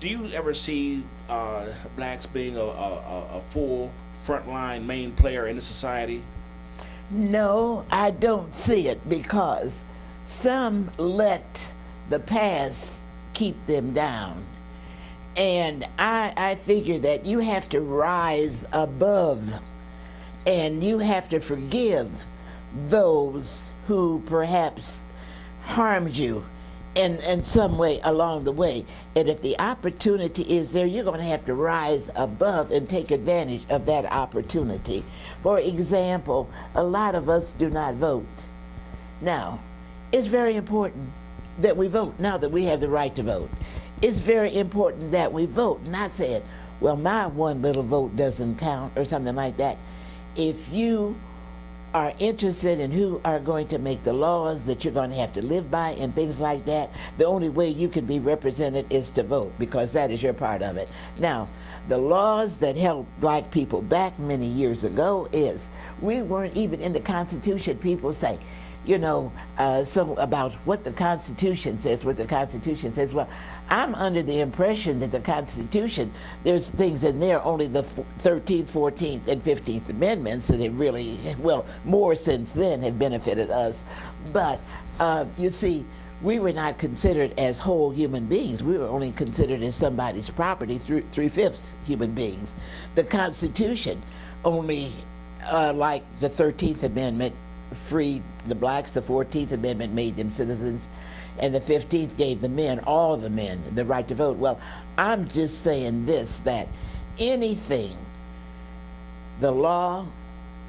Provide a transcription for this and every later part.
Do you ever see blacks being a full frontline main player in the society? No, I don't see it because some let the past keep them down. And I figure that you have to rise above and you have to forgive those who perhaps harmed you in some way along the way. And if the opportunity is there, you're going to have to rise above and take advantage of that opportunity. For example, a lot of us do not vote. Now, it's very important that we vote now that we have the right to vote. It's very important that we vote, not saying, well, my one little vote doesn't count or something like that. If you are interested in who are going to make the laws that you're going to have to live by and things like that, the only way you can be represented is to vote, because that is your part of it. Now, the laws that held black people back many years ago is, we weren't even in the Constitution. People say, you know, so about what the Constitution says, Well, I'm under the impression that the Constitution, there's things in there, only the 13th, 14th, and 15th Amendments that have really, well, more since then have benefited us. But you see, we were not considered as whole human beings. We were only considered as somebody's property, three-fifths human beings. The Constitution only, like the 13th Amendment, freed the blacks, the 14th Amendment made them citizens, and the 15th gave the men, all the men, the right to vote. Well, I'm just saying this, that anything, the law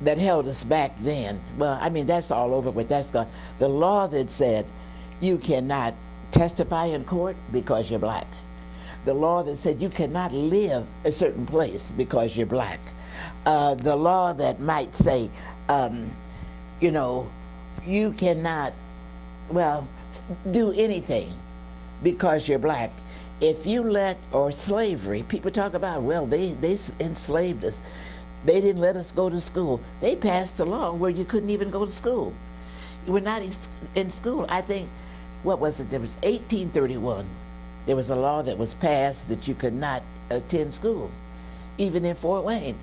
that held us back then, well, I mean, that's all over with, that's gone. The law that said you cannot testify in court because you're black. The law that said you cannot live a certain place because you're black. The law that might say, you know, you cannot, well, do anything because you're black. If you let, or slavery, people talk about, well, they enslaved us. They didn't let us go to school. They passed a law where you couldn't even go to school. You were not in school. I think, what was it? There was 1831. There was a law that was passed that you could not attend school, even in Fort Wayne.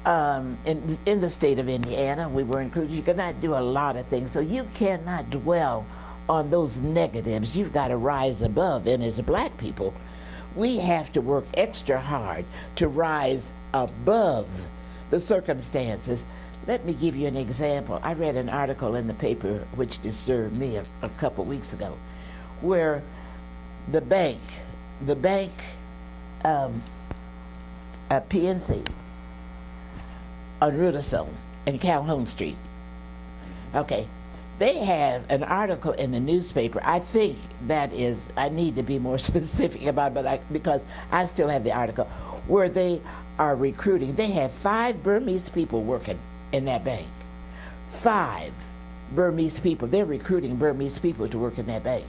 In the state of Indiana, we were included. You could not do a lot of things. So you cannot dwell on those negatives. You've got to rise above. And as black people, we have to work extra hard to rise above the circumstances. Let me give you an example. I read an article in the paper which disturbed me a couple weeks ago, where the bank, PNC, on Ruderstone and Calhoun Street. Okay, they have an article in the newspaper. I think that is, I need to be more specific about it, but because I still have the article, where they are recruiting. They have 5 Burmese people working in that bank. 5 Burmese people. They're recruiting Burmese people to work in that bank.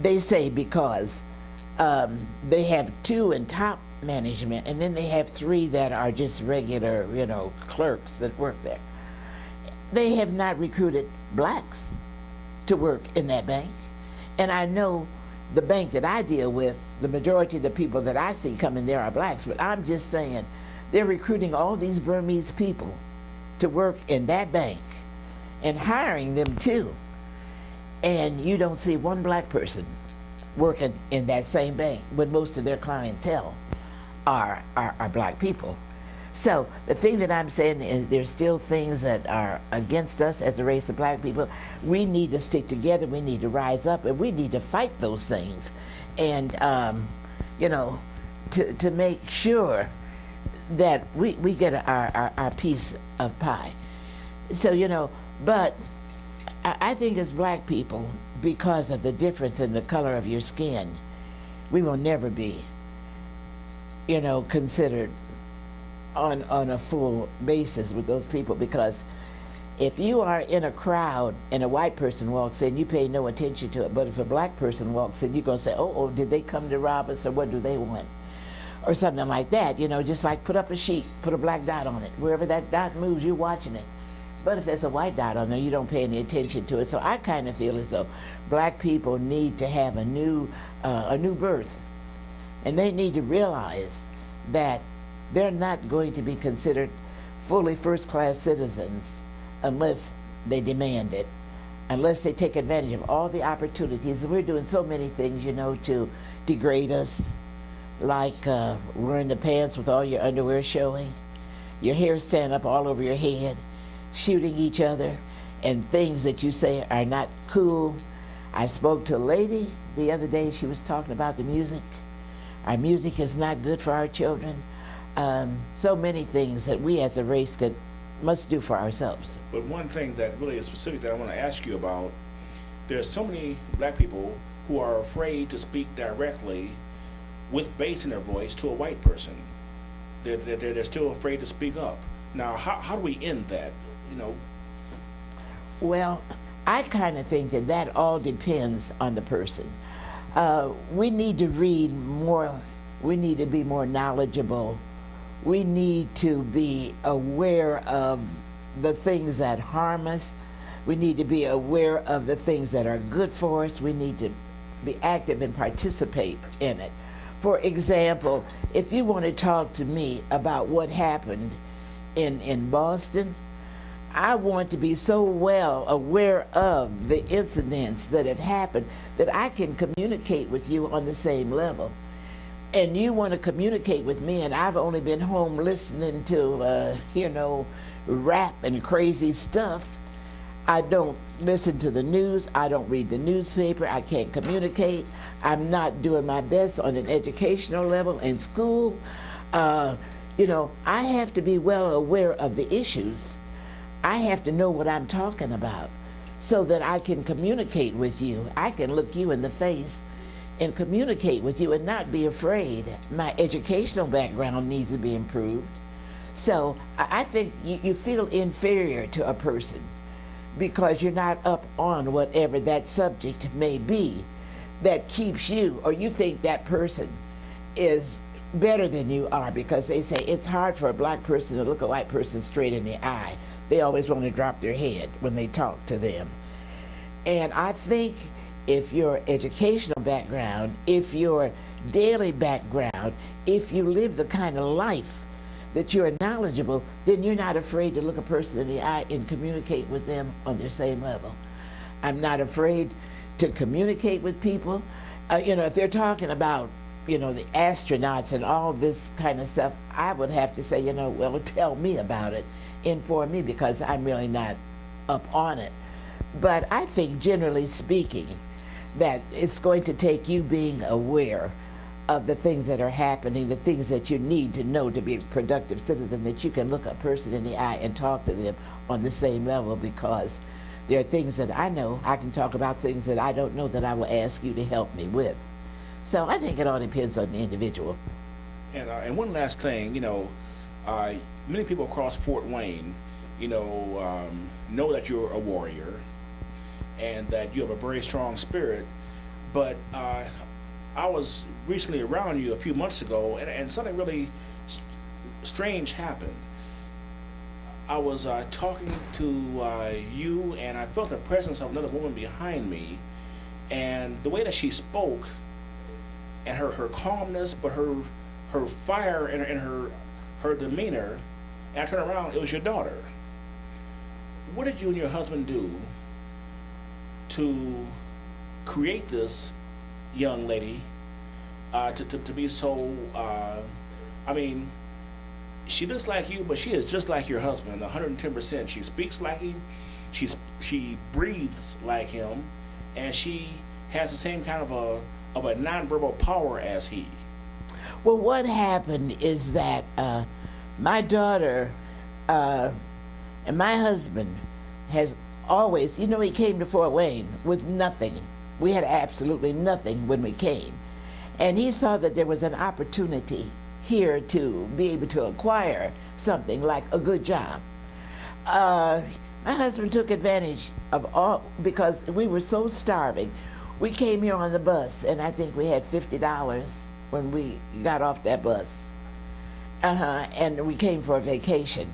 They say because they have 2 in top management, and then they have 3 that are just regular, you know, clerks that work there. They have not recruited blacks to work in that bank. And I know the bank that I deal with, the majority of the people that I see coming there are blacks, but I'm just saying they're recruiting all these Burmese people to work in that bank and hiring them too. And you don't see one black person working in that same bank when most of their clientele are black people. So the thing that I'm saying is there's still things that are against us as a race of black people. We need to stick together, we need to rise up, and we need to fight those things. And, you know, to make sure that we get our piece of pie. So, you know, but I think as black people, because of the difference in the color of your skin, we will never be, you know, considered on a full basis with those people, because if you are in a crowd and a white person walks in, you pay no attention to it. But if a black person walks in, you're going to say, oh, did they come to rob us, or what do they want? Or something like that, you know, just like put up a sheet, put a black dot on it. Wherever that dot moves, you're watching it. But if there's a white dot on there, you don't pay any attention to it. So I kind of feel as though black people need to have a new birth. And they need to realize that they're not going to be considered fully first-class citizens unless they demand it, unless they take advantage of all the opportunities. We're doing so many things, to degrade us, like wearing the pants with all your underwear showing, your hair standing up all over your head, shooting each other, and things that you say are not cool. I spoke to a lady the other day. She was talking about the music. Our music is not good for our children. So many things that we as a race must do for ourselves. But one thing that really is specific that I want to ask you about, there's so many black people who are afraid to speak directly with bass in their voice to a white person. They're still afraid to speak up. Now, how do we end that? Well, I kind of think that all depends on the person. We need to read more. We need to be more knowledgeable. We need to be aware of the things that harm us. We need to be aware of the things that are good for us. We need to be active and participate in it. For example, if you want to talk to me about what happened in Boston, I want to be so well aware of the incidents that have happened that I can communicate with you on the same level. And you want to communicate with me, and I've only been home listening to, rap and crazy stuff. I don't listen to the news. I don't read the newspaper. I can't communicate. I'm not doing my best on an educational level in school. I have to be well aware of the issues. I have to know what I'm talking about so that I can communicate with you. I can look you in the face and communicate with you and not be afraid. My educational background needs to be improved. So I think you feel inferior to a person because you're not up on whatever that subject may be that keeps you, or you think that person is better than you are because they say it's hard for a black person to look a white person straight in the eye. They always want to drop their head when they talk to them. And I think if your educational background, if your daily background, if you live the kind of life that you're knowledgeable, then you're not afraid to look a person in the eye and communicate with them on their same level. I'm not afraid to communicate with people. If they're talking about, the astronauts and all this kind of stuff, I would have to say, well, tell me about it, inform me, because I'm really not up on it. But I think, generally speaking, that it's going to take you being aware of the things that are happening, the things that you need to know to be a productive citizen, that you can look a person in the eye and talk to them on the same level, because there are things that I know. I can talk about things that I don't know that I will ask you to help me with. So I think it all depends on the individual. And one last thing, many people across Fort Wayne, know that you're a warrior and that you have a very strong spirit. But I was recently around you a few months ago, and something really strange happened. I was talking to you, and I felt the presence of another woman behind me, and the way that she spoke, and her calmness, but her fire and her demeanor, and I turned around, it was your daughter. What did you and your husband do to create this young lady to be so, she looks like you, but she is just like your husband, 110%. She speaks like him, she breathes like him, and she has the same kind of a nonverbal power as he. Well, what happened is that my daughter and my husband has always, he came to Fort Wayne with nothing. We had absolutely nothing when we came. And he saw that there was an opportunity here to be able to acquire something like a good job. My husband took advantage of all, because we were so starving. We came here on the bus, and I think we had $50 when we got off that bus. And we came for a vacation.